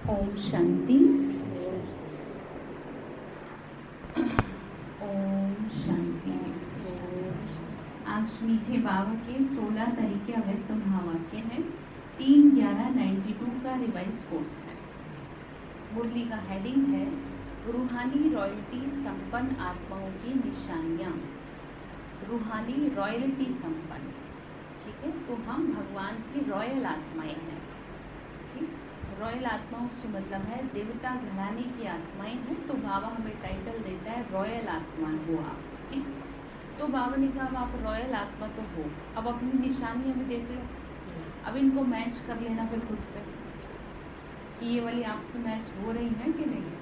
ओम शांति। ओम शांति। आज मीठे बाबा के 16 तरीके अव्यक्त महावाक्य हैं। 3/11/92 का रिवाइज कोर्स है। मुरली का हेडिंग है रूहानी रॉयल्टी संपन्न आत्माओं की निशानियाँ। रूहानी रॉयल्टी संपन्न, ठीक है। तो हम भगवान की रॉयल आत्माएं हैं, ठीक। रॉयल आत्माओं से मतलब है देवता घराने की आत्माएं हैं। तो बाबा हमें टाइटल देता है रॉयल आत्मा हो आप, ठीक। तो बाबा ने कहा आप रॉयल आत्मा तो हो, अब अपनी निशानियां भी देख लो। अब इनको मैच कर लेना फिर खुद से कि ये वाली आपसे मैच हो रही है कि नहीं,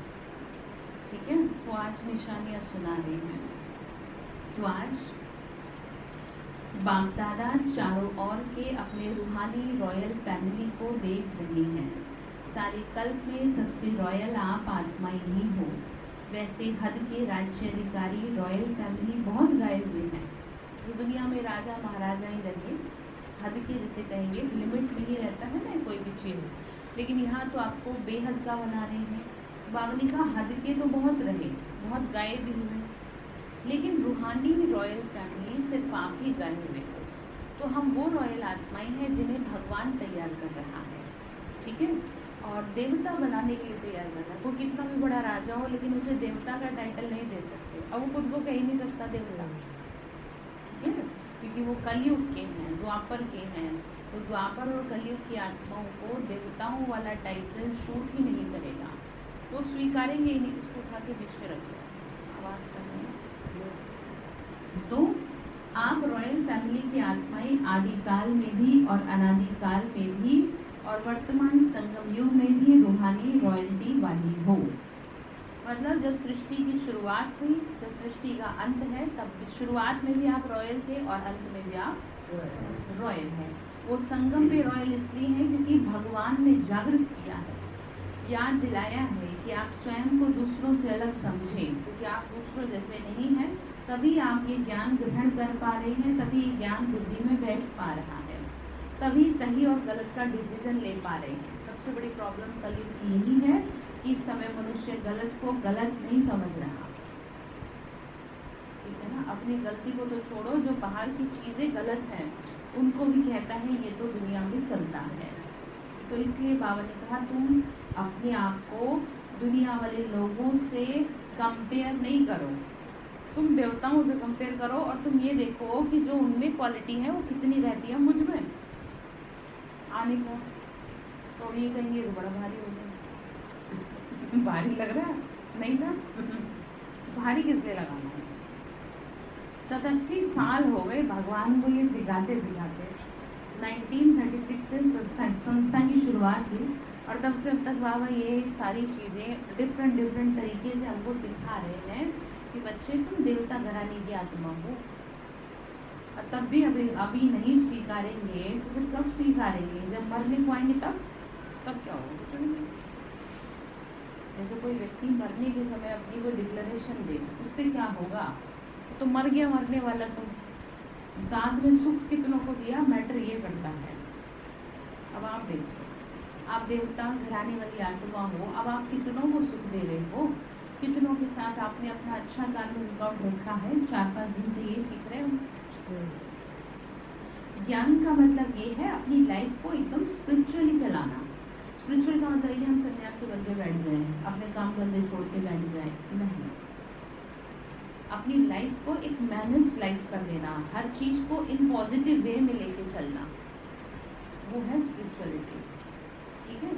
ठीक है। तो आज निशानियां सुना रहे हैं। तो आज बाप दादा चारों ओर के अपने रूहानी रॉयल फैमिली को देख रहे हैं। सारे कल्प में सबसे रॉयल आप आत्माएं ही हो। वैसे हद के राज्य अधिकारी रॉयल फैमिली बहुत गाए हुए हैं। जो दुनिया में राजा महाराजा ही रहे, हद के जिसे कहेंगे लिमिट में ही रहता है ना कोई भी चीज़, लेकिन यहाँ तो आपको बेहद का बना रहे हैं। बाबा ने कहा हद के तो बहुत रहे, बहुत गाए भी हुए, लेकिन रूहानी रॉयल फैमिली सिर्फ आप ही गाए हुए हो। तो हम वो रॉयल आत्माएं हैं जिन्हें भगवान तैयार कर रहा है, ठीक है। और देवता बनाने के लिए तैयार कर रहा है। वो कितना भी बड़ा राजा हो, लेकिन उसे देवता का टाइटल नहीं दे सकते, और वो खुद को कह ही नहीं सकता देवता, ठीक है। क्योंकि वो कलयुग के हैं, द्वापर के हैं। तो द्वापर और कलयुग की आत्माओं को देवताओं वाला टाइटल शूट ही नहीं करेगा, वो स्वीकारेंगे ही नहीं। इसको उठा के बीच में रख दो, आवाज़ कर रहे हैं। तो आप रॉयल फैमिली की आत्माएं आदिकाल में भी और अनादिकाल में भी और वर्तमान संगम युग में भी रूहानी रॉयल्टी वाली हो। मतलब जब सृष्टि की शुरुआत हुई, जब सृष्टि का अंत है, तब शुरुआत में भी आप रॉयल थे और अंत में भी आप रॉयल हैं। वो संगम पे रॉयल इसलिए है क्योंकि भगवान ने जागृत किया है, याद दिलाया है कि आप स्वयं को दूसरों से अलग समझें, क्योंकि आप दूसरों जैसे नहीं हैं। तभी आप ये ज्ञान ग्रहण कर पा रहे हैं, तभी ये ज्ञान बुद्धि में बैठ पा रहा है, तभी सही और गलत का डिसीजन ले पा रहे हैं। सबसे बड़ी प्रॉब्लम कलयुग की यही है कि इस समय मनुष्य गलत को गलत नहीं समझ रहा, ठीक है ना। अपनी गलती को तो छोड़ो, जो बाहर की चीज़ें गलत हैं उनको भी कहता है ये तो दुनिया में चलता है। तो इसलिए बाबा ने कहा तुम अपने आप को दुनिया वाले लोगों से कंपेयर नहीं करो, तुम देवताओं से कंपेयर करो, और तुम ये देखो कि जो उनमें क्वालिटी है वो कितनी रहती है मुझ में आने को। तो ये कहेंगे तो बड़ा भारी हो गया, भारी लग रहा है नहीं ना। भारी किस लिए लगाना है। 87 साल हो गए भगवान को ये सिखाते सिखाते। 1936 से संस्था की शुरुआत हुई, और तब से अब तक बाबा ये सारी चीज़ें डिफरेंट तरीके से हमको सिखा रहे हैं कि बच्चे तुम देवता घराने की आत्मा हो। और तब भी अभी नहीं स्वीकारेंगे तो फिर कब स्वीकारेंगे, जब मरने को आएंगे तब क्या होगा। जैसे कोई व्यक्ति मरने के समय अपनी कोई डिक्लेरेशन दे, उससे क्या होगा। तो मर गया, मरने वाला, तो साथ में सुख कितनों को दिया, मैटर ये करता है। अब आप देखो, आप देवता घराने वाली आत्मा हो, अब आप कितनों को सुख दे रहे हो, कितनों के साथ आपने अपना अच्छा कार्य रिकॉर्ड रखा है। 4-5 दिन से ये सीख रहे हो। ज्ञान का मतलब ये है अपनी लाइफ को एकदम स्पिरिचुअली चलाना। स्पिरिचुअल का मतलब ये हम सन्यासी बन के बैठ जाए, अपने काम धंधे छोड़ के बैठ जाए, नहीं। अपनी लाइफ को एक मैनेज लाइफ कर लेना, हर चीज़ को इन पॉजिटिव वे में लेके चलना, वो है स्पिरिचुअलिटी, ठीक है।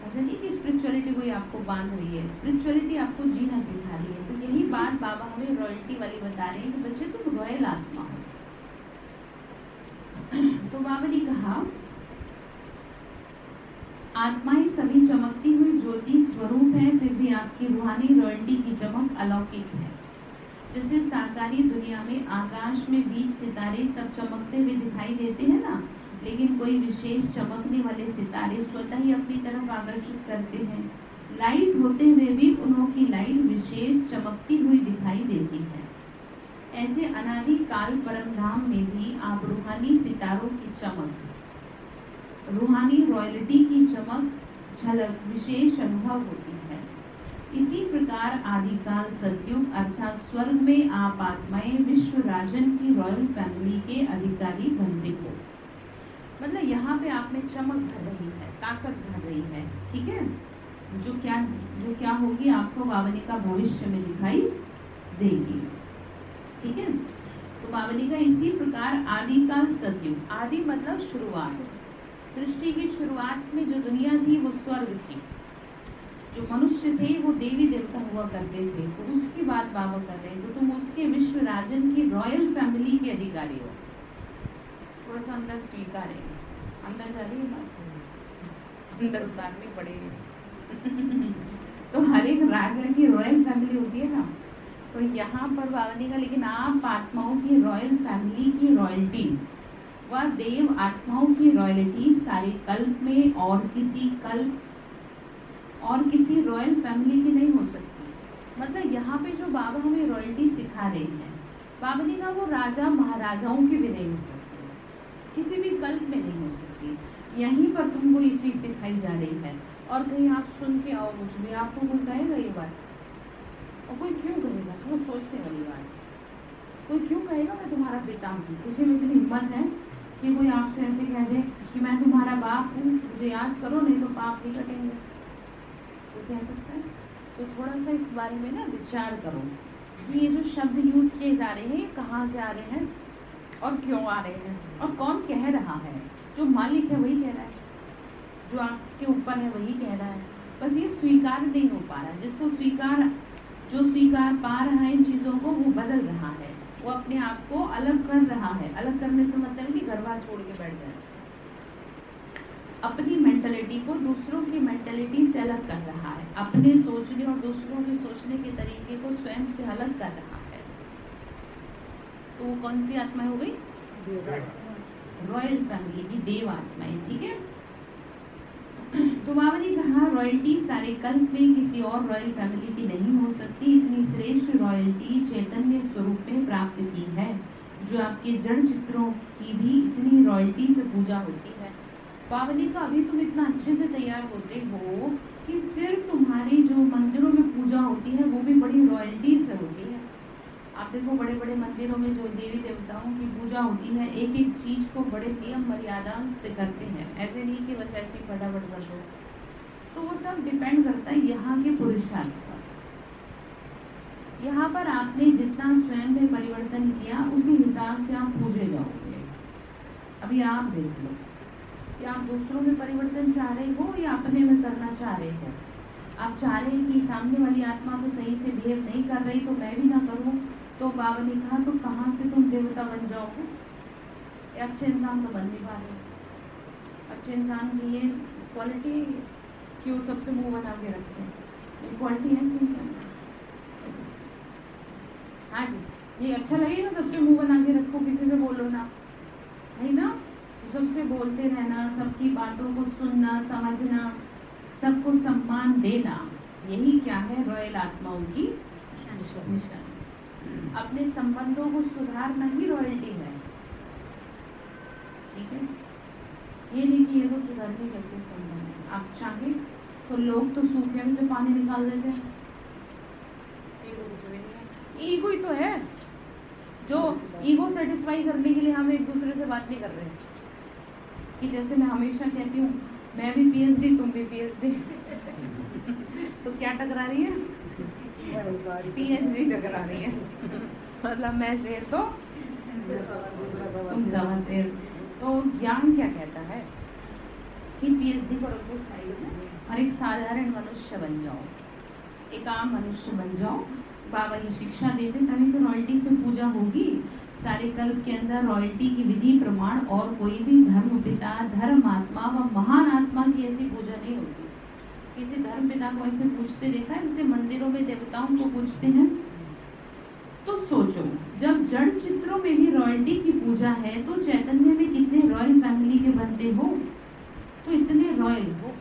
ऐसा नहीं कि स्पिरिचुअलिटी कोई आपको बांध रही है, स्पिरिचुअलिटी आपको जीना सिखा रही है। तो यही बात बाबा हमें रॉयल्टी वाली बता रहे हैं कि बच्चे तुम रॉयल आत्मा हो। तो बाबा ने कहा आत्माएं सभी चमकती हुई ज्योति स्वरूप है, फिर भी आपकी रूहानी रॉयल्टी की चमक अलौकिक है। जैसे साकारी दुनिया में आकाश में बीच सितारे सब चमकते हुए दिखाई देते हैं ना, लेकिन कोई विशेष चमकने वाले सितारे स्वतः ही अपनी तरफ आकर्षित करते हैं। लाइट होते हुए भी उनकी लाइट विशेष चमकती हुई दिखाई देती है। ऐसे अनादि काल परम धाम में भी आप रूहानी सितारों की चमक, रूहानी रॉयल्टी की चमक झलक विशेष अनुभव होती है। इसी प्रकार आदिकाल सतयुग अर्थात स्वर्ग में आप आत्माएं विश्व राजन की रॉयल फैमिली के अधिकारी बनते हो। मतलब यहाँ पे आप में चमक भर रही है, ताकत भर रही है, ठीक है। जो क्या होगी आपको बावनिका भविष्य में दिखाई देगी, ठीक है। तो बावनिका इसी प्रकार आदिकाल सतयुग, आदि मतलब शुरुआत, सृष्टि की शुरुआत में जो दुनिया थी वो स्वर्ग थी, जो मनुष्य थे वो देवी देवता हुआ करते थे, तो उसकी बात बाबा कर रहे हैं। तो तुम उसके विश्व राजन की रॉयल फैमिली के अधिकारी हो। थोड़ा सा अंदर स्वीकार है, अंदर जा रही है बात, अंदर उतारनी पड़ेगी। तो हर एक राजा की रॉयल फैमिली होती है ना, तो यहाँ पर बावनी का, लेकिन आप आत्माओं की रॉयल फैमिली की रॉयल्टी व देव आत्माओं की रॉयल्टी सारे कल्प में और किसी रॉयल फैमिली की नहीं हो सकती। मतलब यहाँ पे जो बाबा हमें रॉयल्टी सिखा रहे हैं, बावनी का वो राजा महाराजाओं की भी नहीं हो सकती, किसी भी कल्प में नहीं हो सकती। यहीं पर तुमको ये चीज़ सिखाई जा रही है। और कहीं आप सुन के आओ कुछ भी, आपको कोई कहेगा ये बात, और कोई क्यों कहेगा, वो सोचने वाली बात, कोई क्यों कहेगा मैं तुम्हारा पिता हूँ। किसी में इतनी हिम्मत है कि कोई आपसे ऐसे कह दे कि मैं तुम्हारा बाप हूँ, मुझे याद करो नहीं तो पाप नहीं कटेंगे, तो कह सकता है। तो थोड़ा सा इस बारे में ना विचार करो कि ये जो शब्द यूज किए जा रहे हैं कहाँ से आ रहे हैं और क्यों आ रहे हैं, और कौन कह रहा है। जो मालिक है वही कह रहा है, जो आपके ऊपर है वही कह रहा है, बस ये स्वीकार नहीं हो पा रहा। जो स्वीकार पा रहा है इन चीज़ों को, वो बदल रहा है, वो अपने आप को अलग कर रहा है। अलग करने से मतलब है कि घर बार छोड़ के बैठ जाए, अपनी मेंटलिटी को दूसरों की मेंटलिटी से अलग कर रहा है, अपने सोचने और दूसरों के सोचने के तरीके को स्वयं से अलग कर रहा है। तो वो कौन सी आत्मा हो गई? रॉयल फैमिली की देव आत्माएं, ठीक है। तो बाबा ने कहा रॉयल्टी सारे कल्प में किसी और रॉयल फैमिली की नहीं हो सकती। इतनी श्रेष्ठ रॉयल्टी चैतन्य स्वरूप में प्राप्त की है, जो आपके जड़ चित्रों की भी इतनी रॉयल्टी से पूजा होती है। बाबा ने कहा अभी तुम इतना अच्छे से तैयार होते हो कि फिर तुम्हारी जो मंदिरों में पूजा होती है वो भी बड़ी रॉयल्टी से होती है। आप देखो बड़े बड़े मंदिरों में जो देवी देवताओं की पूजा होती है, एक एक चीज को बड़े नियम मर्यादा से करते हैं, ऐसे नहीं कि बस ऐसे ही फटाफट कर दो। तो वो सब डिपेंड करता है यहाँ के पुरुषार्थ पर। यहाँ पर आपने जितना स्वयं में परिवर्तन किया उसी हिसाब से आप पूजे जाओगे। अभी आप देख लो कि आप दूसरों में परिवर्तन चाह रहे हो या अपने में करना चाह रहे हो। आप चाह रहे हैं कि सामने वाली आत्मा तो सही से बिहेव नहीं कर रही तो मैं भी ना करूं। तो बाबा ने कहा तो कहाँ से तुम देवता बन जाओगे? अच्छे इंसान तो बन नहीं पा रहे। अच्छे इंसान की ये क्वालिटी है कि वो सबसे मुंह बना के रखते हैं, ये क्वालिटी है अच्छे इंसान। हाँ जी, ये अच्छा लगेगा सबसे मुंह बना के रखो, किसी से बोलो ना, नहीं ना, सबसे बोलते रहना, सबकी बातों को सुनना, समझना, सबको सम्मान देना, यही क्या है रॉयल आत्माओं की निशानी। अपने संबंधों को सुधारना ही रॉयल्टी है, ठीक है। ये नहीं कि ये तो सुधार नहीं सकते संबंध। आप चाहे तो लोग तो सूखे में से पानी निकाल देते हैं, ईगो ही तो है। जो ईगो सेटिस्फाई करने के लिए हम एक दूसरे से बात नहीं कर रहे हैं कि जैसे मैं हमेशा कहती हूँ मैं भी पीएचडी तुम भी पीएचडी तो क्या टकरा रही है? पीएचडी टकरा रही है। मतलब मैं शेर तो तुम सवा शेर। तो ज्ञान क्या कहता है कि पीएचडी को रखो साइड में और एक साधारण मनुष्य बन जाओ, एक आम मनुष्य बन जाओ। बाबा ये शिक्षा देते तभी तो रॉयल्टी से पूजा होगी। सारे कल्प के अंदर रॉयल्टी की विधि प्रमाण और कोई भी धर्म पिता, धर्म आत्मा व महान आत्मा की ऐसी पूजा नहीं होती। किसी धर्म पिता को ऐसे पूछते देखा है जैसे मंदिरों में देवताओं को पूछते हैं? तो सोचो जब जड़ चित्रों में भी रॉयल्टी की पूजा है तो चैतन्य में कितने रॉयल फैमिली के बनते हो, तो इतने रॉयल हो।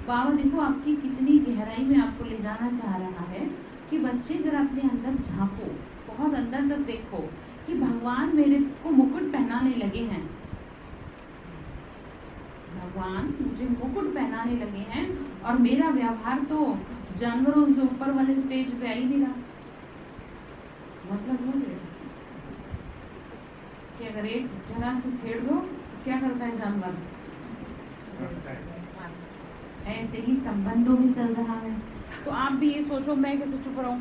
बाबा देखो आपकी कितनी गहराई में आपको ले जाना चाह रहा है कि बच्चे जरा अपने अंदर झांको, बहुत अंदर तक देखो कि भगवान मेरे को मुकुट पहनाने लगे हैं। भगवान मुझे मुकुट पहनाने लगे हैं और मेरा व्यवहार तो जानवरों से ऊपर वाले स्टेज पे आ ही नहीं रहा। मतलब समझ रहे कि अगर एक जरा से छेड़ दो तो क्या करता है जानवर? ऐसे ही संबंधों में चल रहा है। तो आप भी ये सोचो मैं कैसे चुप रहूं?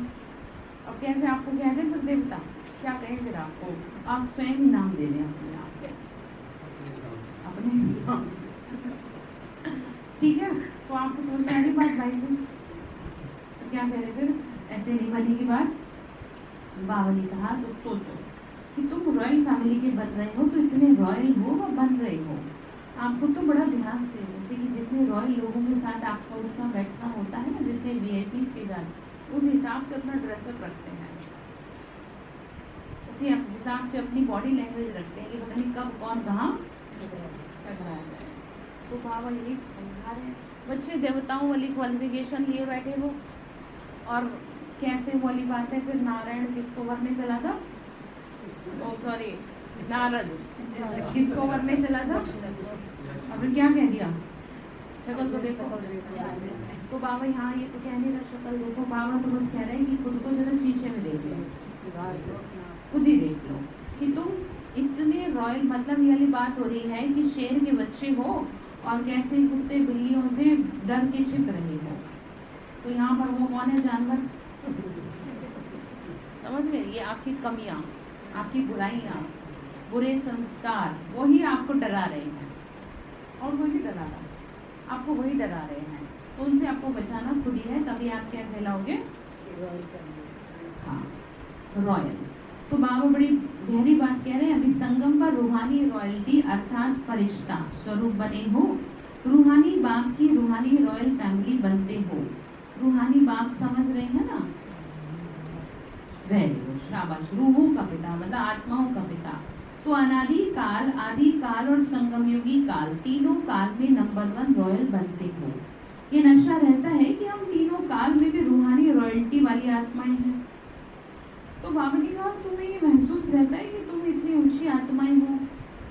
अब कैसे आपको कह दें फिर देवता क्या कहें फिर आपको? आप स्वयं ही नाम दे दें अपने आप के, अपने हिसाब से। ठीक है, तो आपको समझ में आ रही बात भाई से? तो क्या कह रहे फिर? ऐसे नहीं बनी की बात। बाबा ने कहा तो सोचो कि तुम रॉयल फैमिली के बन रहे हो तो इतने रॉयल हो व बन रहे हो, आपको तो बड़ा ध्यान से, जैसे कि जितने रॉयल लोगों के साथ आपका उठना बैठना होता है ना, जितने VIP के साथ, उस हिसाब से अपना ड्रेसअप रखते हैं, उसी हिसाब से अपनी बॉडी लैंग्वेज रखते हैं कि पता नहीं कब कौन कहाँ टकराया जाए। तो बाबा यही समझा रहे हैं बच्चे, देवताओं वाली क्वालिफिकेशन लिए बैठे हो। और कैसे वाली बात है फिर, नारायण किसको वरने चला था? ओ सॉरी, नारद किसको वरने चला था? और फिर क्या कह दिया? शक्ल तो देखो। तो बाबा यहाँ ये तो कहने का शक्ल देखो, बाबा तो बस कह रहे हैं कि खुद को जरा शीशे में देख लो, खुद ही देख लो कि तुम इतने रॉयल, मतलब ये वाली बात हो रही है कि शेर के बच्चे हो और कैसे कुत्ते बिल्लियों से डर के छिप रहे हो। तो यहाँ पर वो कौन है? जानवर। समझ गए? ये आपकी कमियां, आपकी बुराइयां, बुरे संस्कार, वही आपको डरा रहे हैं। और वही डरा रहा है आपको, वही डरा रहे हैं। तो उनसे आपको बचाना खुद ही है, तभी आप क्या कहलाओगे? हाँ, रॉयल। तो बाबा बड़ी गहरी बात कह रहे हैं। अभी संगम पर रूहानी रॉयल्टी अर्थात फरिश्ता स्वरूप बने हो, रूहानी बाप की रूहानी रॉयल फैमिली बनते हो। रूहानी बाप समझ रहे हैं ना? वेरी गुड, शाबाश। रूहों का पिता मतलब आत्माओं का पिता। तो अनादि काल, आदि काल और संगमयुगी काल, तीनों काल में नंबर 1 रॉयल बनते हो। ये नशा रहता है कि हम तीनों काल में भी रूहानी रॉयल्टी वाली आत्माएं हैं। तो बाबा ने कहा तुम्हें ये महसूस रहता है कि तुम इतनी ऊंची आत्माएं हो।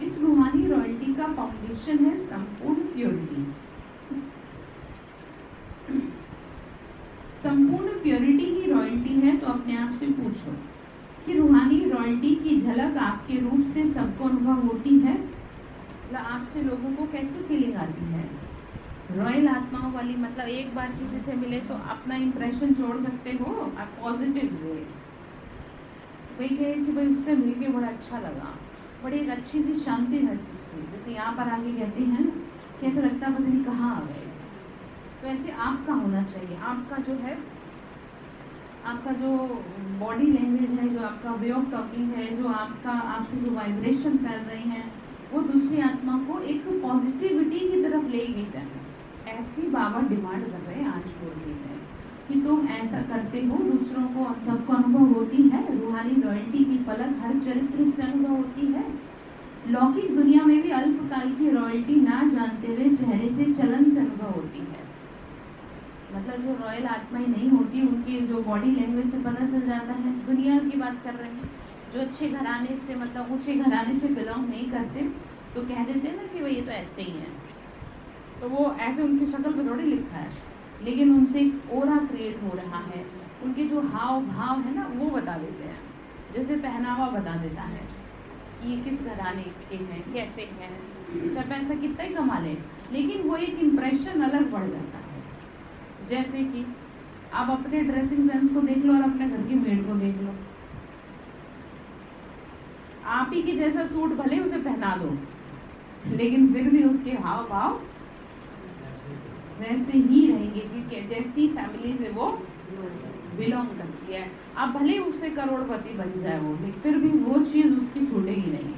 इस रूहानी रॉयल्टी का फाउंडेशन है संपूर्ण प्योरिटी। संपूर्ण प्योरिटी ही रॉयल्टी है। तो अपने आप से पूछो कि रूहानी रॉयल्टी की झलक आपके रूप से सबको अनुभव होती है? मतलब आपसे लोगों को कैसी फीलिंग आती है? रॉयल आत्माओं वाली, मतलब एक बार किसी से मिले तो अपना इंप्रेशन छोड़ सकते हो आप पॉजिटिव वे। वही कहे कि भाई उससे मिलके बड़ा अच्छा लगा, बड़ी एक अच्छी सी शांति महसूस हुई। जैसे यहाँ पर आके कहते हैं कैसा लगता है पता नहीं कहाँ आ गए। तो ऐसे आपका होना चाहिए। आपका जो है, आपका जो बॉडी लैंग्वेज है, जो आपका वे ऑफ टॉकिंग है, जो आपका आपसे जो वाइब्रेशन फैल रहे हैं, वो दूसरी आत्मा को एक पॉजिटिविटी की तरफ ले गई जाए। ऐसी बाबा डिमांड कर रहे हैं, आज बोल रहे हैं कि तुम ऐसा करते हो, दूसरों को सबको अनुभव होती है। रूहानी रॉयल्टी की फलक हर चरित्र से अनुभव होती है। लौकिक दुनिया में भी अल्पकाल की रॉयल्टी ना जानते हुए चेहरे से चलन से अनुभव होती है। मतलब जो रॉयल आत्माएं नहीं होती उनके जो बॉडी लैंग्वेज से पता चल जाता है। दुनिया की बात कर रहे हैं, जो अच्छे घराने से मतलब ऊंचे घराने से बिलोंग नहीं करते तो कह देते हैं ना कि भाई ये तो ऐसे ही है। तो वो ऐसे उनकी शक्ल पे थोड़ी लिखा है, लेकिन उनसे एक ओरा क्रिएट हो रहा है। उनके जो हाव भाव है ना वो बता देते हैं, जैसे पहनावा बता देता है कि ये किस घराने के हैं, कैसे हैं, अच्छा पैसा कितना ही कमा ले, लेकिन वो एक इम्प्रेशन अलग बढ़ जाता है। जैसे कि आप अपने ड्रेसिंग सेंस को देख लो और अपने घर की मेड को देख लो। आप ही के जैसा सूट भले उसे पहना दो, लेकिन फिर भी उसके हाव भाव वैसे ही रहेंगे, क्योंकि जैसी फैमिली से वो बिलोंग करती है। आप भले उससे करोड़पति बन जाए वो, लेकिन फिर भी वो चीज उसकी छूटेगी नहीं।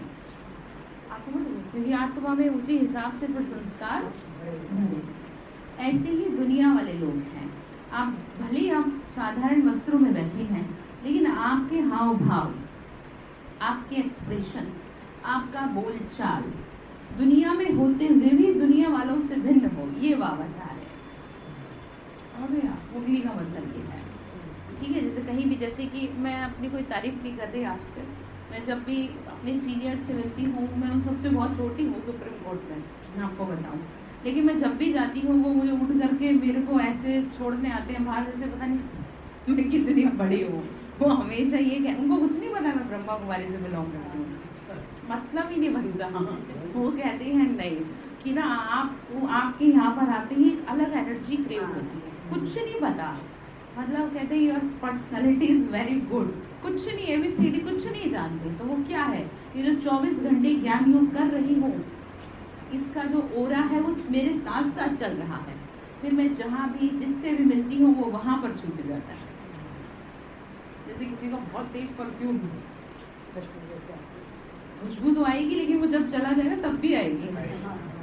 आप समझ लो, क्योंकि आत्मा में उसी हिसाब से फिर संस्कार। ऐसे ही दुनिया वाले लोग हैं। आप भले आप साधारण वस्त्रों में बैठे हैं, लेकिन आपके हाव भाव, आपके एक्सप्रेशन, आपका बोलचाल दुनिया में होते हुए भी दुनिया वालों से भिन्न हो, ये बाबा चाह रहे हैं। मुरली का मतलब ये है, ठीक है। जैसे कहीं भी, जैसे कि मैं अपनी कोई तारीफ नहीं कर रही आपसे, मैं जब भी अपने सीनियर से मिलती हूँ, मैं उन सबसे बहुत छोटी हूँ सुप्रीम कोर्ट में, मैं आपको बताऊं। लेकिन मैं जब भी जाती हूँ वो मुझे उठ करके मेरे को ऐसे छोड़ने आते हैं बाहर, जैसे पता नहीं मैं कितनी बड़ी हूँ। वो हमेशा ये कह, उनको कुछ नहीं पता मैं ब्रह्मा कुमारी से बिलोंग करती हूँ, मतलब ही नहीं बनता। वो कहते हैं नहीं कि ना आपको आपके यहाँ पर आते ही एक अलग एनर्जी क्रिएट होती है, कुछ नहीं पता, मतलब कहते हैं your personality is very good, कुछ नहीं ABCD कुछ नहीं जानते। तो वो क्या है, ये जो 24 घंटे ज्ञान योग कर रही हूँ, इसका जो ओरा है वो मेरे साथ साथ चल रहा है। फिर मैं जहाँ भी जिससे भी मिलती हूँ वो वहाँ पर छूट जाता है। जैसे किसी को बहुत तेज परफ्यूम, खुशबू तो आएगी लेकिन वो जब चला जाएगा तब भी आएगी,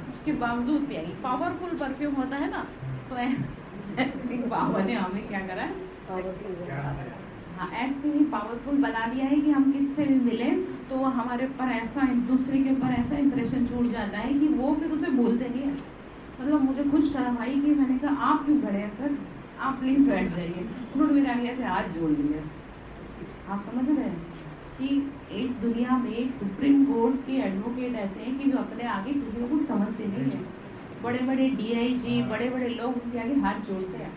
उसके बावजूद भी आएगी। पावरफुल परफ्यूम होता है ना, तो ऐसे बाबा ने हमें क्या करा है, हाँ ऐसे ही पावरफुल बना दिया है कि हम किससे भी मिले तो हमारे ऊपर ऐसा, एक दूसरे के ऊपर ऐसा इंप्रेशन छूट जाता है कि वो फिर उसे भूलते नहीं है। मतलब मुझे खुद शर्म आई कि मैंने कहा आप क्यों खड़े हैं सर, आप प्लीज बैठ जाइए। उन्होंने मेरे आगे ऐसे हाथ जोड़ लिए। आप समझ रहे हैं कि एक दुनिया में एक सुप्रीम कोर्ट के एडवोकेट ऐसे हैं कि जो अपने आगे किसी को कुछ समझते नहीं है, बड़े बड़े DIG बड़े बड़े लोग उनके आगे हाथ जोड़ते हैं,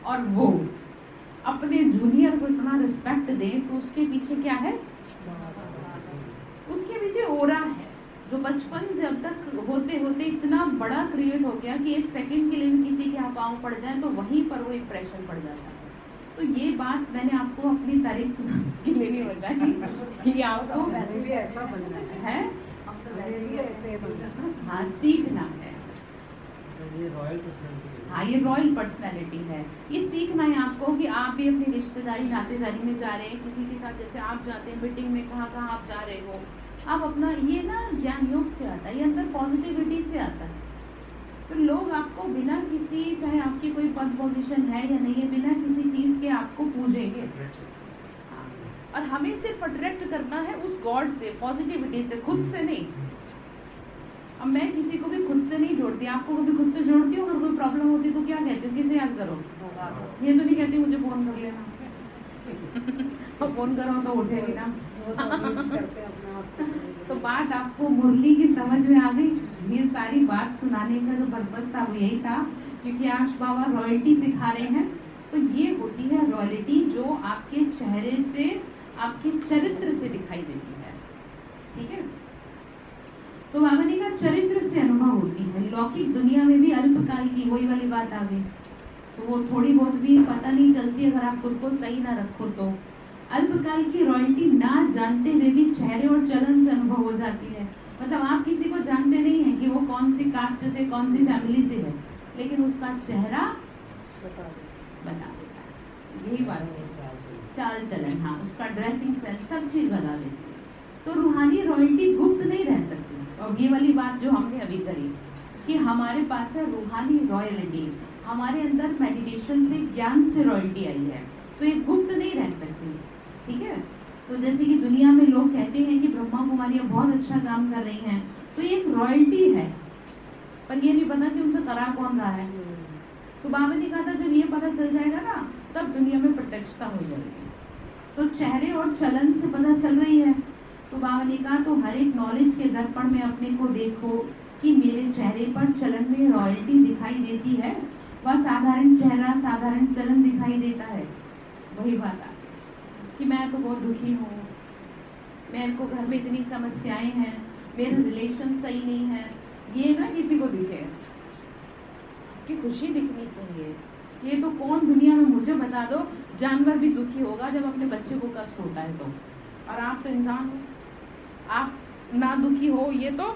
और वो अपने जूनियर को इतना रिस्पेक्ट दे तो उसके पीछे क्या है, उसके पीछे ओरा है जो बचपन से अब तक होते होते इतना बड़ा क्रिएट हो गया कि एक सेकंड के लिए भी किसी के पाँव पड़ जाए तो वहीं पर वो इंप्रेशन पड़ जाता है। तो ये बात मैंने आपको अपनी तारीफ सुनाने के लिए नहीं बताई, ये आपको वैसे भी ऐसा बनना है, वैसे भी ऐसे बनना, हाँ सीखना है। ये रॉयल पर्सनालिटी है। हाँ ये रॉयल पर्सनैलिटी है, ये सीखना है आपको कि आप भी अपनी रिश्तेदारी नातेदारी में जा रहे हैं किसी के साथ, जैसे आप जाते हैं मीटिंग में, कहाँ कहाँ आप जा रहे हो, आप अपना ये ना ज्ञान योग से आता है, ये अंदर पॉजिटिविटी से आता है। तो लोग आपको बिना किसी, चाहे आपकी कोई पद पोजीशन है या नहीं है, बिना किसी चीज़ के आपको पूजेंगे, और हमें सिर्फ अट्रैक्ट करना है उस गॉड से, पॉजिटिविटी से, खुद से नहीं। अब मैं किसी को भी खुद से नहीं जोड़ती, आपको कभी खुद से जोड़ती हूँ? अगर कोई प्रॉब्लम होती तो क्या कहती हूँ, किसे याद करो? ये तो नहीं कहती मुझे फोन कर लेना, तो फोन करो तो उठेगी ना। तो बात आपको मुरली की समझ में आ गई? ये सारी बात सुनाने का जो पर्पस था वो यही था, क्योंकि आज बाबा रॉयल्टी सिखा रहे हैं। तो ये होती है रॉयल्टी जो आपके चेहरे से, आपके चरित्र से दिखाई देती है, ठीक है। तो बाबा ने कहा चरित्र से अनुभव होती है, लौकिक दुनिया में भी अल्पकाल की, वही वाली बात आ गई। तो वो थोड़ी बहुत भी पता नहीं चलती अगर आप खुद को सही ना रखो तो। अल्पकाल की रॉयल्टी ना जानते हुए भी चेहरे और चलन से अनुभव हो जाती है। मतलब आप किसी को जानते नहीं है कि वो कौन सी कास्ट से, कौन सी फैमिली से है, लेकिन उसका चेहरा बता देता है। यही बात है, चाल चलन, हाँ उसका ड्रेसिंग सेंस, सब चीज बता देती है। तो रूहानी रॉयल्टी गुप्त नहीं रह सकती। और ये वाली बात जो हमने अभी करी कि हमारे पास है रूहानी रॉयल्टी, हमारे अंदर मेडिटेशन से, ज्ञान से रॉयल्टी आई है, तो ये गुप्त नहीं रह सकती, ठीक है। तो जैसे कि दुनिया में लोग कहते हैं कि ब्रह्मा कुमारियाँ बहुत अच्छा काम कर रही हैं, तो ये एक रॉयल्टी है, पर ये नहीं पता कि उनसे करा कौन रहा है। तो बाबा ने कहा था जब ये पता चल जाएगा ना, तब दुनिया में प्रत्यक्षता हो जाएगी। तो चेहरे और चलन से पता चल रही है। तो बाबा ने कहा तो हर एक नॉलेज के दर्पण में अपने को देखो कि मेरे चेहरे पर चलन में रॉयल्टी दिखाई देती है, वह साधारण चेहरा साधारण चलन दिखाई देता है। वही बात आ कि मैं तो बहुत दुखी हूँ, मेरे को घर में इतनी समस्याएं हैं, मेरे रिलेशन सही नहीं है, ये ना किसी को दिखे कि खुशी दिखनी चाहिए। ये तो कौन दुनिया में, मुझे बता दो, जानवर भी दुखी होगा जब अपने बच्चे को कष्ट होता है तो, और आप तो इंसान हो, आप ना दुखी हो, ये तो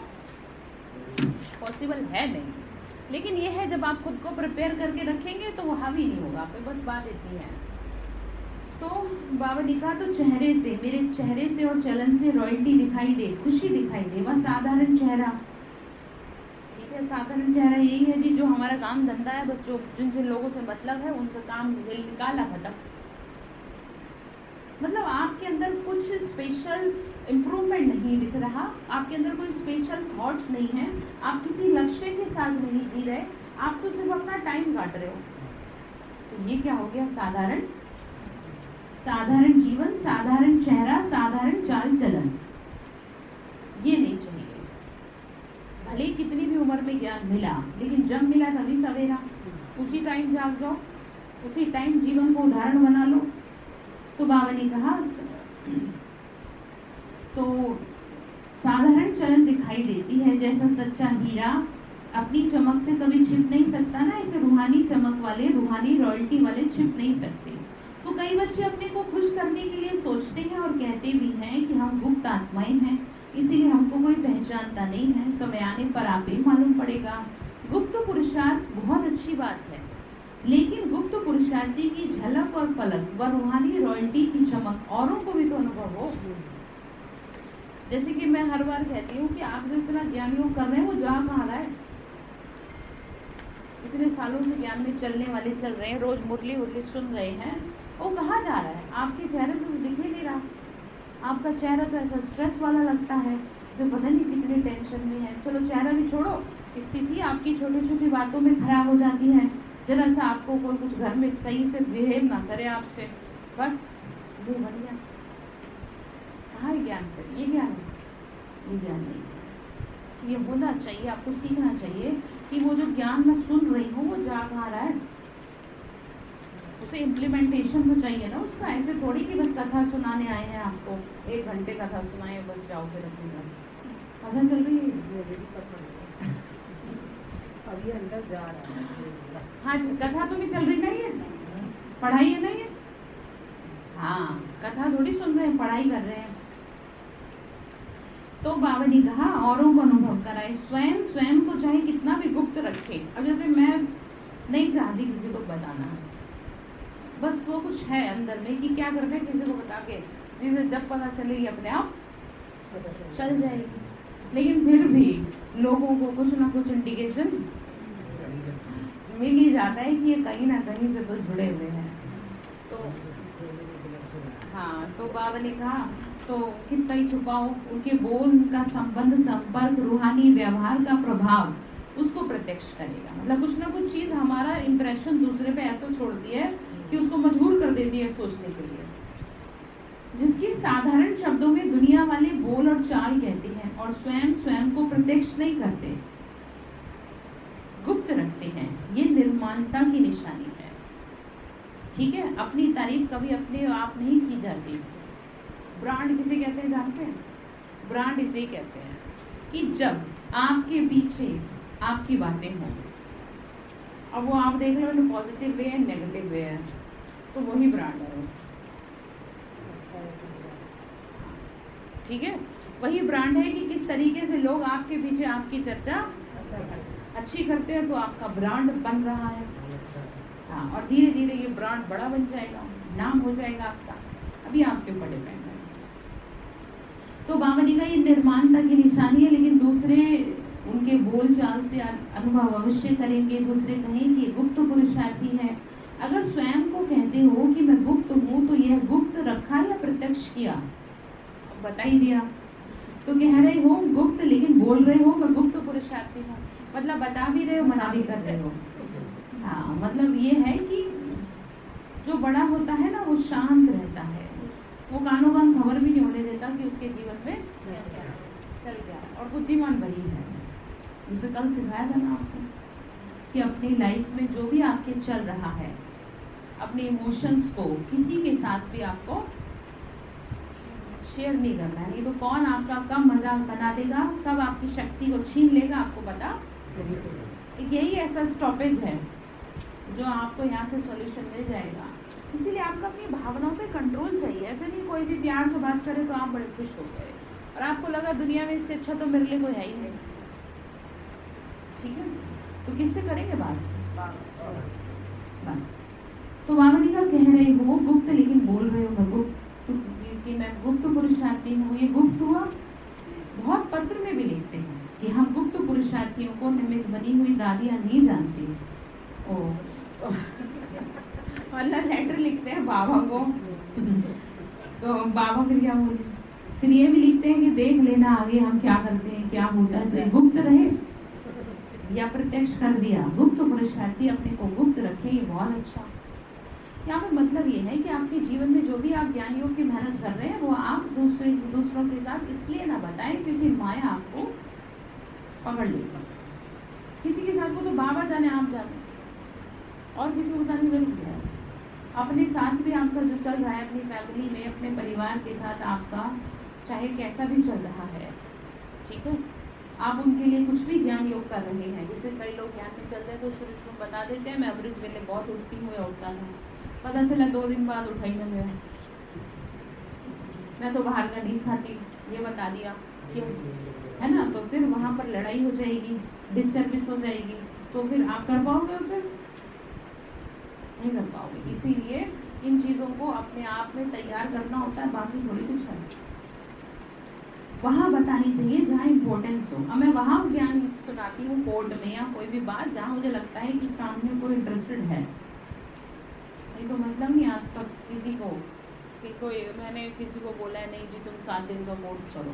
पॉसिबल है नहीं। लेकिन ये है जब आप खुद को प्रिपेयर करके रखेंगे तो वो हावी नहीं होगा आप पे, बस बात इतनी है। तो बाबा ने कहा तो चेहरे से, मेरे चेहरे से और चलन से रॉयल्टी दिखाई दे, खुशी दिखाई दे, वह साधारण चेहरा, ठीक है। साधारण चेहरा यही है जी जो हमारा काम धंधा है, बस जो जिन जिन लोगों से मतलब है उनसे काम निकाला खत्म। मतलब आपके अंदर कुछ स्पेशल इम्प्रूवमेंट नहीं दिख रहा, आपके अंदर कोई स्पेशल थॉट्स नहीं है, आप किसी लक्ष्य के साथ नहीं जी रहे, आप तो सिर्फ अपना टाइम काट रहे हो। तो ये क्या हो गया, साधारण, साधारण जीवन, साधारण चेहरा, साधारण चाल चलन, ये नहीं चाहिए। भले ही कितनी भी उम्र में ज्ञान मिला, लेकिन जब मिला तभी सवेरा, उसी टाइम जाग जाओ, उसी टाइम जीवन को उदाहरण बना लो। तो बाबा ने कहा तो साधारण चलन दिखाई देती है, जैसा सच्चा हीरा अपनी चमक से कभी छिप नहीं सकता ना, ऐसे रूहानी चमक वाले, रूहानी रॉयल्टी वाले छिप नहीं सकते। तो कई बच्चे अपने को खुश करने के लिए सोचते हैं और कहते भी हैं कि हम गुप्त आत्माएं हैं, इसीलिए हमको कोई पहचानता नहीं है, समय आने पर आप ही मालूम पड़ेगा। गुप्त पुरुषार्थ बहुत अच्छी बात है, लेकिन गुप्त पुरुषार्थी की झलक और फलक व रूहानी रॉयल्टी की चमक औरों को भी तो अनुभव हो। जैसे कि मैं हर बार कहती हूँ कि आप जो इतना ज्ञान योग कर रहे हैं वो जा कहाँ रहा है? इतने सालों से ज्ञान में चलने वाले चल रहे हैं, रोज मुरली उरली सुन रहे हैं, वो कहाँ जा रहा है? आपके चेहरे से तो दिख ही नहीं रहा। आपका चेहरा तो ऐसा स्ट्रेस वाला लगता है, जो पता नहीं कितनी टेंशन में है। चलो चेहरा भी छोड़ो, स्थिति आपकी छोटी छोटी बातों में खराब हो जाती है। जरा सा आपको कोई कुछ घर में सही से बिहेव ना करे आपसे, बस मुँह भर गया। कहाँ है ज्ञान? पर ये ज्ञान है, ये ज्ञान नहीं है। ये होना चाहिए, आपको सीखना चाहिए कि वो जो ज्ञान मैं सुन रही हूँ वो जा कहाँ रहा है, उसे इम्प्लीमेंटेशन तो चाहिए ना उसका। ऐसे थोड़ी कि बस कथा सुनाने आए हैं, आपको 1 घंटे कथा सुनाए बस जाओ फिर अपनी घर। कथा चल रही है, अभी अंदर जा रहा है। हाँ जी, कथा तो नहीं चल रही ना, ये पढ़ाई है ना ये। हाँ, कथा थोड़ी सुन रहे हैं, पढ़ाई कर रहे हैं। तो बाबा ने कहा औरों को अनुभव कराए, स्वयं को चाहे कितना भी गुप्त रखे। अब जैसे मैं नहीं चाहती किसी को बताना, बस वो कुछ है अंदर में कि क्या करना है किसी को बता के, जिसे जब पता चलेगी अपने आप चल जाएगी। लेकिन फिर भी लोगों को कुछ ना कुछ इंडिकेशन मिल ही जाता है कि ये कहीं ना कहीं से तो जुड़े हुए हैं। तो हाँ, तो बाबा ने कहा तो कितना ही छुपाओ, उनके बोल का संबंध, संपर्क, रूहानी व्यवहार का प्रभाव उसको प्रत्यक्ष करेगा। मतलब कुछ ना कुछ चीज हमारा इंप्रेशन दूसरे पे ऐसा छोड़ती है कि उसको मजबूर कर देती है सोचने के लिए, जिसकी साधारण शब्दों में दुनिया वाले बोल और चाल कहते हैं, और स्वयं को प्रत्यक्ष नहीं करते, गुप्त रखते हैं। ये निर्माणता की निशानी है। ठीक है, अपनी तारीफ कभी अपने आप नहीं की जाती। ब्रांड किसे कहते हैं जानते हैं? ब्रांड इसे कहते हैं कि जब आपके पीछे आपकी बातें हों, अब वो आप देख लो ना, पॉजिटिव वे है, नेगेटिव वे है, तो वही ब्रांड है। ठीक है, वही ब्रांड है कि किस तरीके से लोग आपके पीछे आपकी चर्चा अच्छी करते हैं, तो आपका ब्रांड बन रहा है। हाँ, और धीरे धीरे ये ब्रांड बड़ा बन जाएगा, नाम हो जाएगा आपका। अभी आपके ऊपर डिपेंड है। तो बाबा जी का ये निर्माणता की निशानी है, लेकिन दूसरे उनके बोल चाल से अनुभव अवश्य करेंगे। दूसरे कहें कि गुप्त पुरुषार्थी है। अगर स्वयं को कहते हो कि मैं गुप्त हूँ, तो यह गुप्त रखा या प्रत्यक्ष किया? बता ही दिया। तो कह रहे हो गुप्त, लेकिन बोल रहे हो मैं गुप्त पुरुषार्थी हूँ, मतलब बता भी रहे हो, मना भी कर रहे हो। हाँ, मतलब ये है कि जो बड़ा होता है ना, वो शांत रहता है, वो कानों कान खबर भी नहीं होने देता कि उसके जीवन में चल गया, और बुद्धिमान वही है। जैसे कल सिखाया था ना आपको कि अपनी लाइफ में जो भी आपके चल रहा है, अपने इमोशंस को किसी के साथ भी आपको शेयर नहीं करना है। नहीं तो कौन आपका कब मजाक बना देगा, कब आपकी शक्ति को छीन लेगा, आपको पता यही ऐसा स्टॉपेज है जो आपको यहाँ से सॉल्यूशन मिल जाएगा। इसीलिए आपको अपनी भावनाओं पे कंट्रोल चाहिए। ऐसे नहीं कोई भी प्यार से बात करे तो आप बड़े खुश हो गए और आपको लगा दुनिया में इससे अच्छा तो मेरे लिए कोई है ही नहीं। ठीक है, तो किससे करेंगे बात? बस। तो वामनी का कह रहे हो गुप्त, लेकिन बोल रहे हो मैं गुप्त, कि मैं गुप्त पुरुषार्थी हूँ। ये गुप्त हुआ। बहुत पत्र में भी लिखते हैं कि हम गुप्त पुरुषार्थियों को निमित्त बनी हुई दादियाँ नहीं जानती। मतलब लेटर लिखते हैं बाबा को, तो बाबा फिर क्या बोले? फिर ये भी लिखते हैं कि देख लेना आगे हम क्या करते हैं, क्या होता है। तो ये गुप्त रहे या प्रत्यक्ष कर दिया। गुप्त पुरुषार्थी अपने को गुप्त रखे, ये बहुत अच्छा। यहाँ पे मतलब ये है कि आपके जीवन में जो भी आप ज्ञान योग की मेहनत कर रहे हैं, वो आप दूसरों के साथ इसलिए ना बताएं क्योंकि माया आपको पकड़ लेगा। किसी के साथ वो तो बाबा जाने आप जाने, और किसी को बताने जरूर क्या है। अपने साथ भी आपका जो चल रहा है, अपनी फैमिली में, अपने परिवार के साथ आपका चाहे कैसा भी चल रहा है, ठीक है, आप उनके लिए कुछ भी ज्ञान योग कर रहे हैं। जैसे कई लोग ज्ञान में चलते हैं तो शुरू में बता देते हैं मैं अमृत वेले बहुत उठती हूँ या उठता था, पता चला 2 दिन बाद उठा ही न गया। मैं तो बाहर का नहीं खाती, ये बता दिया कि है ना, तो फिर वहाँ पर लड़ाई हो जाएगी, डिसर्विस हो जाएगी, तो फिर आप कर पाओगे उसे? नहीं कर पाओगे। इसीलिए इन चीज़ों को अपने आप में तैयार करना होता है, बाकी थोड़ी कुछ है। वहाँ बतानी चाहिए जहाँ इम्पोर्टेंस हो। अब मैं वहाँ ज्ञान सुनाती हूँ कोर्ट में या कोई भी बात जहाँ मुझे लगता है कि सामने कोई इंटरेस्टेड है। नहीं तो मतलब नहीं आज तक किसी को कि कोई मैंने किसी को बोला है नहीं जी तुम 7 दिन का कोर्स करो,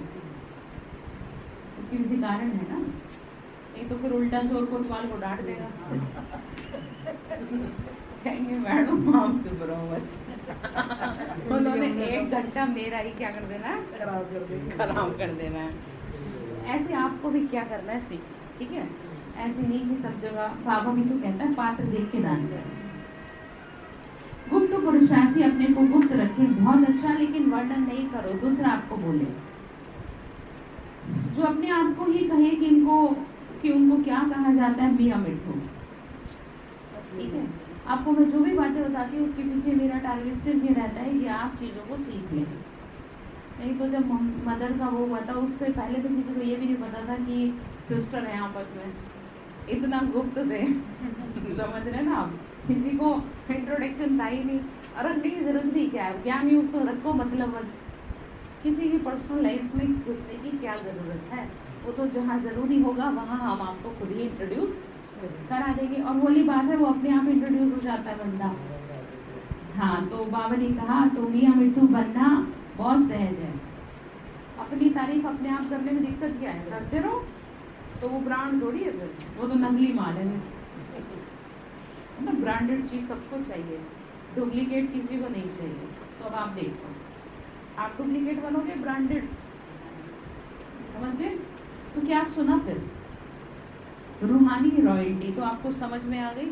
इसके पीछे कारण है ना, नहीं तो फिर उल्टा चोर कोतवाल को डांट देगा कहेंगे मैडम आप चुप रहो बस उन्होंने 1 घंटा मेरा ही क्या कर देना, खराब कर देना है। ऐसे आपको भी क्या करना है सीख, ठीक है, ऐसे नहीं कि सब जगह। बाबा भी तो कहता है पात्र देख के दान करें। गुप्त पुरुषार्थी अपने को गुप्त रखे, बहुत अच्छा, लेकिन वर्णन नहीं करो, दूसरा आपको बोले। जो अपने आप को ही कहे कि उनको क्या कहा जाता है, मियाँ मिट्ठू, ठीक है। आपको मैं जो भी बातें बताती हूँ उसके पीछे मेरा टारगेट सिर्फ ये रहता है कि आप चीज़ों को सीख लें। नहीं तो जब मदर का वो हुआ था उससे पहले तो किसी को ये भी नहीं पता था कि सिस्टर है आपस में, इतना गुप्त थे समझ रहे ना आप, किसी को इंट्रोडक्शन था ही नहीं। और नहीं जरूरत भी क्या है, ज्ञान युग से रखो, मतलब बस किसी की पर्सनल लाइफ में घुसने की क्या ज़रूरत है। वो तो जहाँ ज़रूरी होगा वहाँ हम आपको खुद ही इंट्रोड्यूस करा देंगे। और वो वाली बात है, वो अपने आप इंट्रोड्यूस हो जाता है बंदा। हाँ, तो बाबा ने कहा तो मियाँ मिट्ठू बनना बहुत सहज है। अपनी तारीफ अपने आप करने में दिक्कत क्या है, करते रहो, तो वो ब्रांड थोड़ी है, फिर वो तो नकली माल है ना। ब्रांडेड चीज़ सबको चाहिए, डुप्लीकेट किसी को नहीं चाहिए। तो अब आप देखो, आप डुप्लीकेट बनोगे, ब्रांडेड, समझ गए? तो क्या सुना फिर? रूहानी रॉयल्टी, तो आपको समझ में आ गई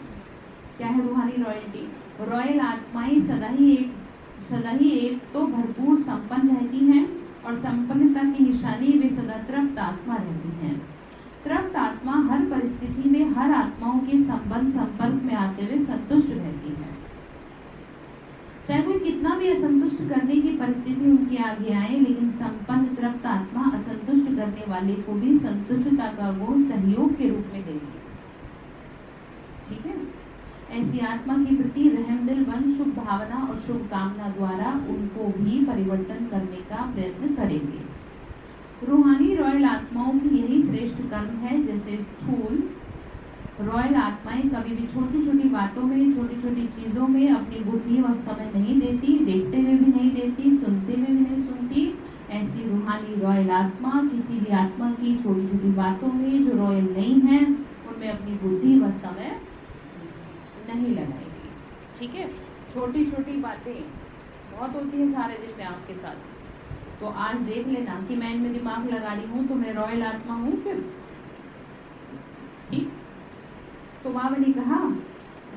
क्या है रूहानी रॉयल्टी। रॉयल आत्माएं सदा ही एक तो भरपूर संपन्न रहती हैं, और संपन्नता की निशानी वे सदा तृप्त आत्मा रहती हैं। तृप्त आत्मा हर परिस्थिति में हर आत्माओं के संपर्क में आते हुए संतुष्ट रहती है। चाहे कोई कितना भी असंतुष्ट करने की परिस्थिति उनके आगे आए, लेकिन संपन्न तृप्त आत्मा असंतुष्ट करने वाले को भी संतुष्टता का गुण सहयोग के रूप में देगी, ठीक है। ऐसी आत्मा के प्रति रहमदिल बन शुभ भावना और शुभ कामना द्वारा उनको भी परिवर्तन करने का प्रयत्न करेंगे। रूहानी रॉयल आत्माओं की यही श्रेष्ठ कर्म है। जैसे स्थूल रॉयल आत्माएं कभी भी छोटी छोटी बातों में, छोटी छोटी चीज़ों में अपनी बुद्धि और समय नहीं देती, देखते हुए भी नहीं देती, सुनते हुए भी नहीं सुनती। ऐसी रूहानी रॉयल आत्मा किसी भी आत्मा की छोटी छोटी बातों में जो रॉयल नहीं है उनमें अपनी बुद्धि व समय नहीं लगाएगी, ठीक है। छोटी छोटी बातें बहुत होती है सारे दिन में आपके साथ, तो आज देख लेना कि मैं इनमें दिमाग लगा रही हूँ तो मैं रॉयल आत्मा हूँ फिर, ठीक। तो बाबा ने कहा,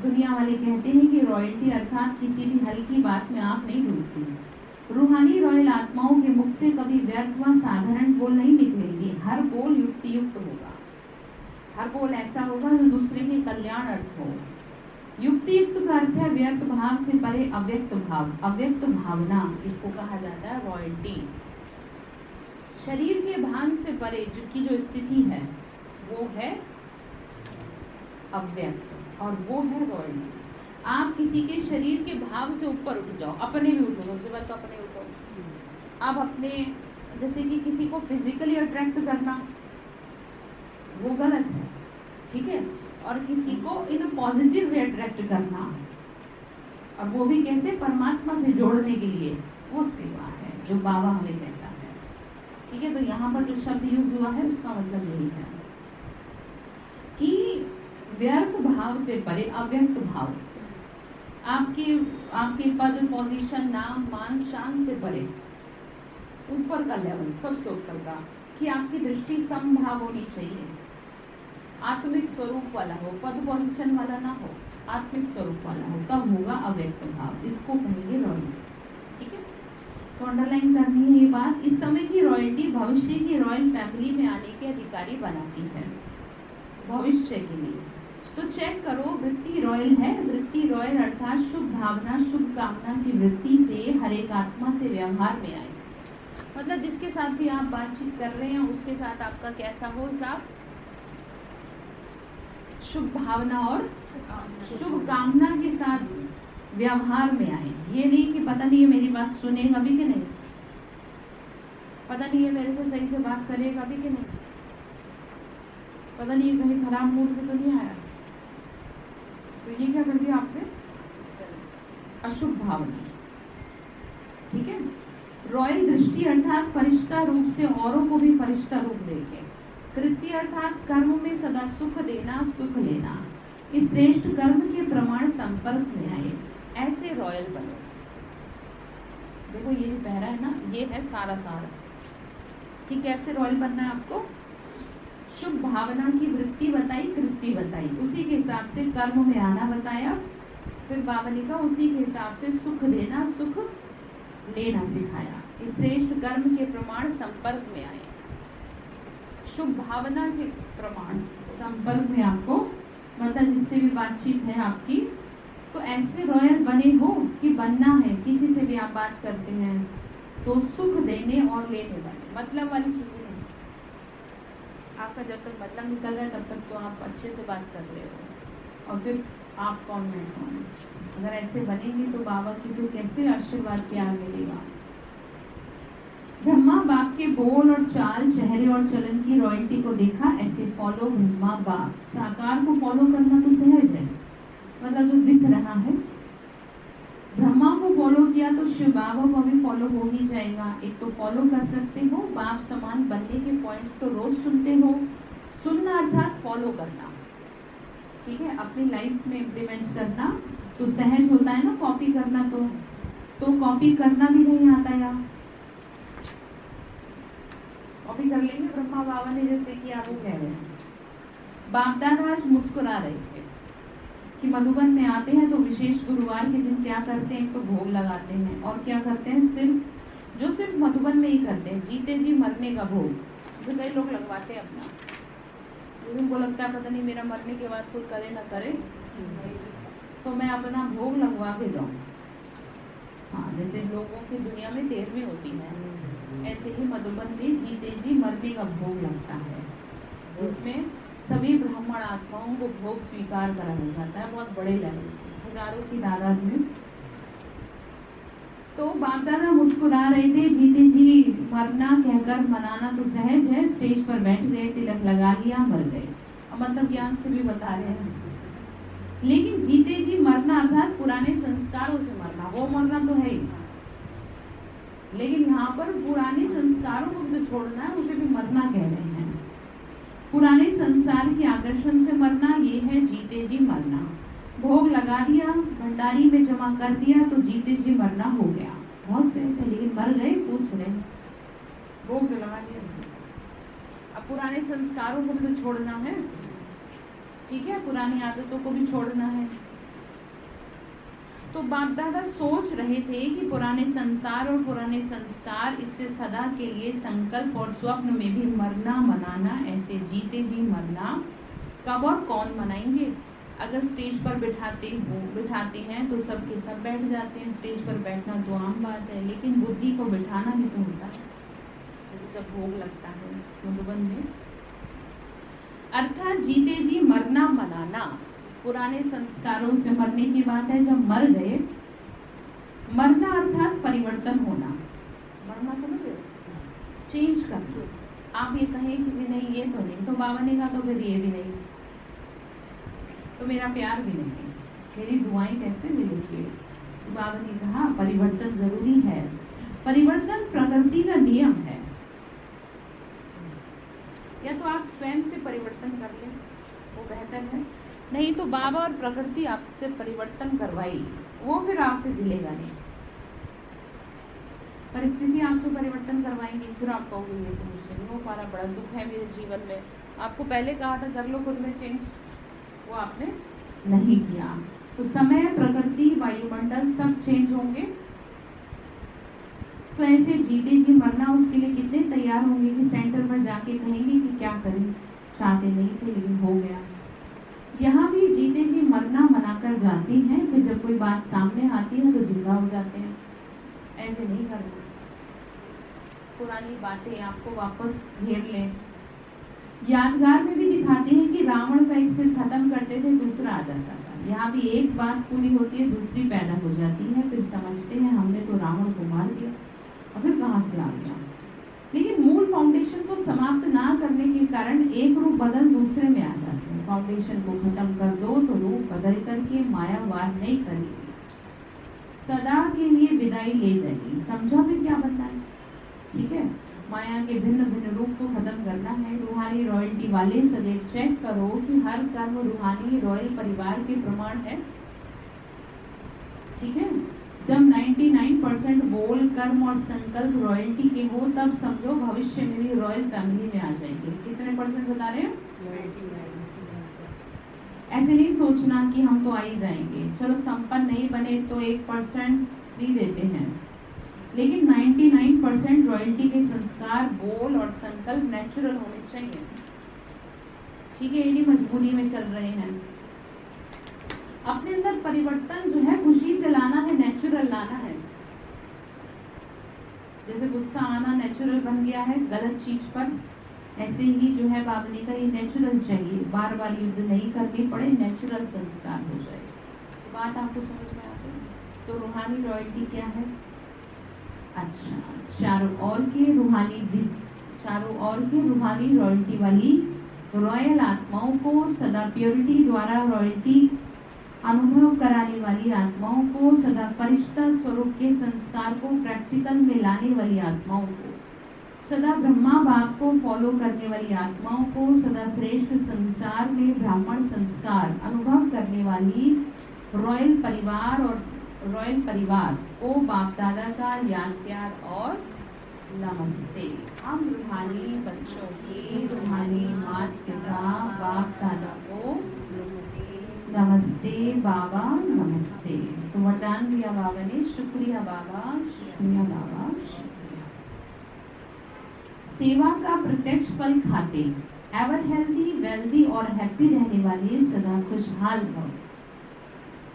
दुनिया वाले कहते हैं कि रॉयल्टी अर्थात किसी भी हल्की बात में आंख नहीं डूबती। रूहानी रॉयल आत्माओं के मुख से कभी व्यर्थ व साधारण बोल नहीं निकलेंगे। हर बोल युक्ति युक्त होगा, हर बोल ऐसा होगा जो दूसरे के कल्याण अर्थ हो। युक्ति युक्त का अर्थ है व्यर्थ भाव से परे अव्यक्त भाव, अव्यक्त भावना, इसको कहा जाता है रॉयल्टी। शरीर के भान से परे की जो स्थिति है वो है अव्यक्त, और वो है रॉयल्टी। आप किसी के शरीर के भाव से ऊपर उठ जाओ, अपने भी उठो, सबसे पहले तो अपने उठो। आप अपने, जैसे कि किसी को फिजिकली अट्रैक्ट करना वो गलत है, ठीक है, और किसी को इन अ पॉजिटिव वे अट्रैक्ट करना, और वो भी कैसे, परमात्मा से जोड़ने के लिए, वो सेवा है जो बाबा हमें कहता है, ठीक है। तो यहाँ पर जो शब्द यूज हुआ है उसका मतलब यही है कि व्यर्थ भाव से परे अव्यक्त भाव, आपके पद, पोजीशन, नाम, मान, शान से परे ऊपर का लेवल, सबसे ऊपर का, कि आपकी दृष्टि समभाव होनी चाहिए, आत्मिक स्वरूप वाला हो, पद पोजिशन वाला ना हो, आत्मिक स्वरूप वाला हो, तब होगा अव्यक्त भाव, इसको कहेंगे रॉयल्टी। ठीक है, तो अंडरलाइन करनी है ये बात। इस समय की रॉयल्टी भविष्य की रॉयल फैमिली में आने के अधिकारी बनाती है, भविष्य के लिए। तो चेक करो, वृत्ति रॉयल है। वृत्ति रॉयल अर्थात शुभ भावना, शुभ कामना की वृत्ति से हर एक आत्मा से व्यवहार में आए। मतलब जिसके साथ भी आप बातचीत कर रहे हैं उसके साथ आपका कैसा हो हिसाब, शुभ भावना और शुभ कामना के साथ व्यवहार में आए। ये नहीं कि पता नहीं है मेरी बात सुनेगा भी कि नहीं, पता नहीं है मेरे से सही से बात करेगा भी कि नहीं, पता नहीं है कहीं खराब मूड से तो नहीं आया। तो ये क्या कर दिया आपने, अशुभ भावना। ठीक है, रॉयल दृष्टि अर्थात फरिश्ता रूप से औरों को भी फरिश्ता रूप देखे। कृत्य अर्थात कर्म में सदा सुख देना, सुख लेना। इस श्रेष्ठ कर्म के प्रमाण संपर्क में आए, ऐसे रॉयल बनो। देखो ये जो पहरा है ना, ये है सारा सारा कि कैसे रॉयल बनना है आपको। शुभ भावना की वृत्ति बताई, कृत्य बताई, उसी के हिसाब से कर्म में आना बताया। फिर बावनिका उसी के हिसाब से सुख देना, सुख लेना सिखाया। इस श्रेष्ठ कर्म के प्रमाण संपर्क में आए। शुभ भावना के प्रमाण संपर्क में आपको, मतलब जिससे भी बातचीत है आपकी, तो ऐसे रॉयल बने हो कि बनना है। किसी से भी आप बात करते हैं तो सुख देने और लेने वाले, मतलब वाली चीजें नहीं। आपका जब तक मतलब निकल रहा है तब तक तो आप अच्छे से बात कर रहे हो, और फिर आप कौन मैं कौन। अगर ऐसे बनेंगे तो बाबा की फिर कैसे आशीर्वाद प्यार मिलेगा। ब्रह्मा बाप के बोल और चाल, चेहरे और चलन की रॉयल्टी को देखा, ऐसे फॉलो ब्रह्मा बाप। साकार को फॉलो करना तो सहज है, मतलब जो दिख रहा है। ब्रह्मा को फॉलो किया तो शिव बाबा को भी फॉलो हो ही जाएगा। एक तो फॉलो कर सकते हो, बाप समान बनने के पॉइंट्स तो रोज सुनते हो। सुनना अर्थात फॉलो करना, ठीक है, अपनी लाइफ में इम्प्लीमेंट करना तो सहज होता है ना। कॉपी करना तो कॉपी करना भी नहीं आता यार, कॉपी कर लेंगे ब्रह्मा बाबा ने जैसे कि आप वो कह रहे हैं। बाप दादा आज मुस्कुरा रहे थे कि मधुबन में आते हैं तो विशेष गुरुवार के दिन क्या करते हैं, तो भोग लगाते हैं। और क्या करते हैं, सिर्फ मधुबन में ही करते हैं, जीते जी मरने का भोग जो कई लोग लगवाते हैं अपना। उनको लगता है पता नहीं मेरा मरने के बाद कोई करे ना करे, तो मैं अपना भोग लगवा के जाऊँ। हाँ, जैसे लोगों की दुनिया में 13वीं होती है, ऐसे ही मधुबन में जीते जी मरने का भोग लगता है, जिसमें सभी ब्राह्मण आत्माओं को भोग स्वीकार कराया जाता है, बहुत बड़े लेवल, हजारों की तादाद में। तो बाप दादा मुस्कुरा रहे थे, जीते जी मरना कहकर मनाना तो सहज है। स्टेज पर बैठ गए, तिलक लगा लिया, मर गए। मतलब ज्ञान से भी बता रहे हैं। लेकिन जीते जी मरना अर्थात पुराने संस्कारों से मरना, वो मरना तो है ही, लेकिन यहाँ पर पुराने संस्कारों को तो छोड़ना है, उसे भी मरना कह रहे हैं। पुराने संसार के आकर्षण से मरना, ये है जीते जी मरना। भोग लगा दिया, भंडारी में जमा कर दिया तो जीते जी मरना हो गया। बहुत सहज है, लेकिन मर गए, पूछ रहे भोग तो लगा दिया। अब पुराने संस्कारों को भी तो छोड़ना है, ठीक है, पुरानी आदतों को भी छोड़ना है। तो बाप दादा सोच रहे थे कि पुराने संसार और पुराने संस्कार, इससे सदा के लिए संकल्प और स्वप्न में भी मरना मनाना, ऐसे जीते जी मरना कब और कौन मनाएंगे। अगर स्टेज पर बिठाते हैं तो सबके सब बैठ जाते हैं, स्टेज पर बैठना तो आम बात है, लेकिन बुद्धि को बिठाना भी तो होता है, जैसे जब भोग लगता है मधुबन में। अर्थात जीते जी मरना मनाना, पुराने संस्कारों से मरने की बात है। जब मर गए, मरना अर्थात परिवर्तन होना, मरना समझ रहे हो, चेंज करना। आप ये कहें कि जी नहीं ये तो नहीं, तो बाबा ने कहा तो फिर ये भी नहीं, तो मेरा प्यार भी नहीं, मेरी दुआएं कैसे मिलेंगी। तो बाबा ने कहा परिवर्तन जरूरी है, परिवर्तन प्रकृति का नियम है। या तो आप स्वयं से परिवर्तन कर लें, वो बेहतर है, नहीं तो बाबा और प्रकृति आपसे परिवर्तन करवाएगी, वो फिर आपसे झिलेगा नहीं। परिस्थिति आपसे परिवर्तन करवाएंगी, फिर आप कहोगे ये तो मुझसे नहीं हो पा रहा, बड़ा दुख है मेरे जीवन में, आपको पहले कहा था कर लो खुद में चेंज, वो आपने नहीं किया। तो समय, प्रकृति, वायुमंडल सब चेंज होंगे। तो ऐसे जीते जी मरना उसके लिए कितने तैयार होंगे कि सेंटर पर जाके कहेंगे कि क्या करें, चाहते नहीं थे लेकिन हो गया। यहाँ भी जीते जी मरना मनाकर जाती हैं, फिर जब कोई बात सामने आती है तो जिंदा हो जाते हैं। ऐसे नहीं करना। पुरानी बातें आपको वापस घेर लें। यादगार में भी दिखाते हैं कि रावण का एक सिर खत्म करते थे, दूसरा आ जाता था। यहाँ भी एक बात पूरी होती है, दूसरी पैदा हो जाती है, फिर समझते हैं हमने तो रावण को मार दिया और फिर कहाँ से आ गया। लेकिन मूल फाउंडेशन को समाप्त ना करने के कारण एक रूप बदल दूसरे में आ जाते हैं। फाउंडेशन को खत्म कर दो तो रूप बदल करके माया वार नहीं करेगी, सदा के लिए विदाई ले जाएगी। समझा फिर क्या बताएं? ठीक है, माया के भिन्न भिन्न रूप को खत्म करना है। रूहानी रॉयल्टी वाले सदैव चेक करो कि हर कर्म रूहानी रॉयल परिवार के प्रमाण है। ठीक है, जब 99% बोल, कर्म और संकल्प रॉयल्टी के हो तब समझो भविष्य में भी रॉयल फैमिली में आ जाएंगे। कितने परसेंट बता रहे हैं? 99। ऐसे नहीं सोचना कि हम तो आ ही जाएंगे, चलो संपन्न नहीं बने तो 1% फ्री देते हैं, लेकिन 99% रॉयल्टी के संस्कार, बोल और संकल्प नेचुरल होने चाहिए। ठीक है, यदि मजबूरी में चल रहे हैं, अपने अंदर परिवर्तन जो है खुशी से लाना है, नेचुरल लाना है। जैसे गुस्सा आना नेचुरल बन गया है गलत चीज पर, ऐसे ही जो है बाबने का ये नेचुरल चाहिए। बार बार युद्ध नहीं करनी पड़े, नेचुरल संस्कार हो जाए। बात आपको समझ में आ गई? तो रूहानी रॉयल्टी क्या है? अच्छा, चारों ओर के रूहानी रॉयल्टी वाली रॉयल आत्माओं को, सदा प्योरिटी द्वारा रॉयल्टी अनुभव कराने वाली आत्माओं को, सदा फरिश्ता स्वरूप के संस्कार को प्रैक्टिकल में लाने वाली आत्माओं को, सदा ब्रह्मा बाप को फॉलो करने वाली आत्माओं को, सदा श्रेष्ठ संसार में ब्राह्मण संस्कार अनुभव करने वाली रॉयल परिवार को बाप दादा का याद प्यार और नमस्ते। हम रूहानी बच्चों की, रूहानी माता पिता बाप दादा को नमस्ते बाबा, नमस्ते। तो वरदान दिया बाबा ने, शुक्रिया बाबा, शुक्रिया बाबा, शुक्रिया। सेवा का प्रत्यक्ष फल खाते, एवर हेल्दी, वेल्दी और हैप्पी रहने वाले, सदा खुशहाल भव।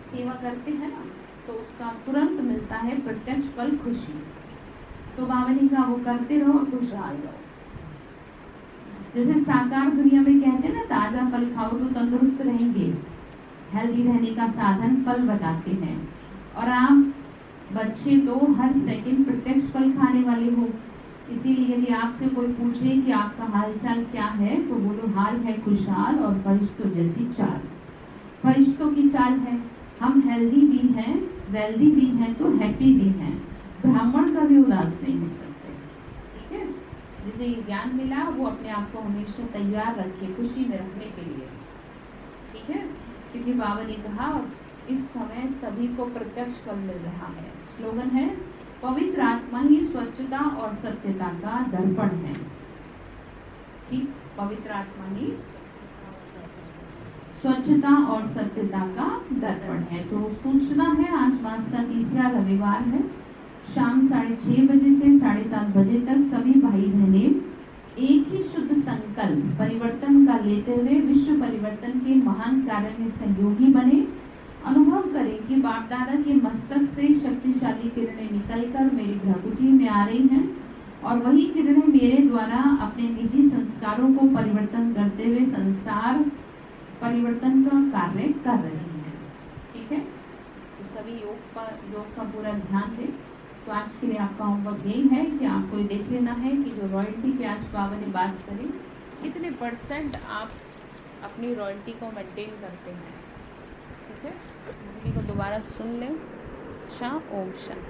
सेवा करते हैं ना तो उसका तुरंत मिलता है प्रत्यक्ष फल, खुशी। तो बाबा ने कहा वो करते रहो और खुशहाल रहो। जैसे साकार दुनिया में कहते हैं ना, ताजा फल खाओ तो तंदुरुस्त रहेंगे, हेल्दी रहने का साधन फल बताते हैं। और आप बच्चे तो हर सेकंड प्रत्यक्ष फल खाने वाले हो। इसीलिए यदि आपसे कोई पूछे कि आपका हालचाल क्या है तो बोलो हाल है खुशहाल और फरिश्तों जैसी चाल। फरिश्तों की चाल है, हम हेल्दी भी हैं, वेल्दी भी हैं तो हैप्पी भी हैं। ब्राह्मण का भी उदास नहीं हो सकते। ठीक है, जिसे ये ज्ञान मिला वो अपने आप को हमेशा तैयार रखे खुशी में रखने के लिए। ठीक है, क्योंकि बाबा ने कहा इस समय सभी को प्रत्यक्ष फल मिल रहा है। स्लोगन है, पवित्र आत्मा ही स्वच्छता और सत्यता का दर्पण है। ठीक, पवित्र आत्मा ही स्वच्छता और सत्यता का दर्पण है। तो सूचना है, आज मास का तीसरा रविवार है, शाम 6:30 बजे से 7:30 बजे तक सभी भाई बहने एक ही शुद्ध संकल्प परिवर्तन का लेते हुए विश्व परिवर्तन के महान कार्य में सहयोगी बने। अनुभव करें कि बाप दादा के मस्तक से शक्तिशाली किरणें निकलकर मेरी भ्राकुटी में आ रही हैं और वही किरणें मेरे द्वारा अपने निजी संस्कारों को परिवर्तन करते हुए संसार परिवर्तन का कार्य कर रही हैं। ठीक है, तो सभी योग का पूरा ध्यान दें। तो आज के लिए आपका होमवर्क यही है कि आपको ये देख लेना है कि जो रॉयल्टी की आज बाबा ने बात करी, कितने % आप अपनी रॉयल्टी को मेंटेन करते हैं। ठीक है, इसी को दोबारा सुन लें। शाह ओम शाह।